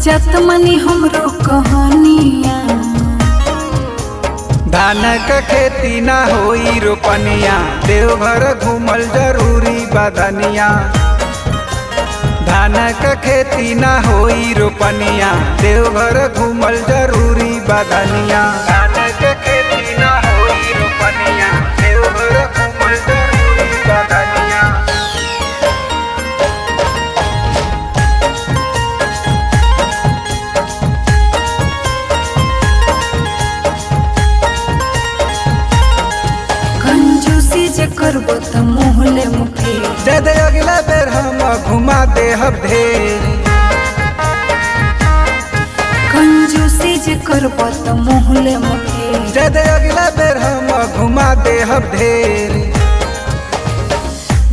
जत मनी हमरो कहानिया। धान क खेती ना होई रोपनिया, देवघर घूमल जरूरी बदनिया। धान क खेती ना होई रोपनिया, देवघर घूमल जरूरी बदनिया। धान क खेती ना होई रोपनिया, देवघर घूमल जरूरी बदनिया। कंजूसी जे करबो त मोहले मुखे, जद अगला बेर हम घुमा दे ढेर। कंजूसी जे करबो त मोहले मुखे, जद अगला बेर हम घुमा दे ढेर।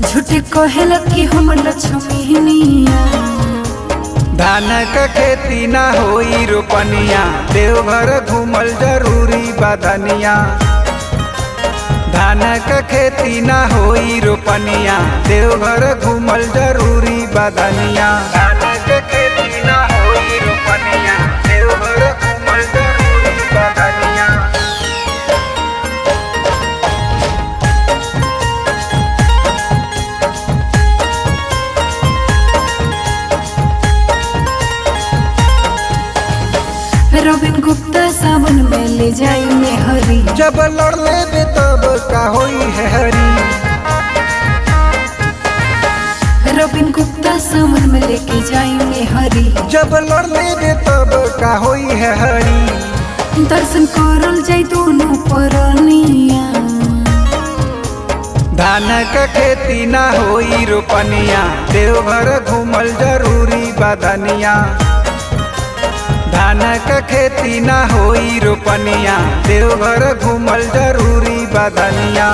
झूठे कहेला कि हम लक्ष्मीनिया। धान क खेती ना होई रोपनिया, देवघर घूमल जरूरी बदनिया। धान क खेती ना होई रोपनिया, देवघर घूमल जरूरी बदनिया। धान क खेती ना होई रोपनिया, देवघर घूमल जरूरी बदनिया। रविन गुप्ता सावन में ले जाई में हरी, जब लड़ लेबे तब का होई है हरी। रविन गुप्ता सावन में लेके जाई में हरी, जब लड़ लेबे तब का होई है हरी। दर्शन करल जाई दोनों परनिया। धान क खेती ना होई रोपनिया, देवघर घूमल जरूरी बदनिया। धान क खेती ना होई रोपनिया, देवघर घूमल जरूरी बदनिया।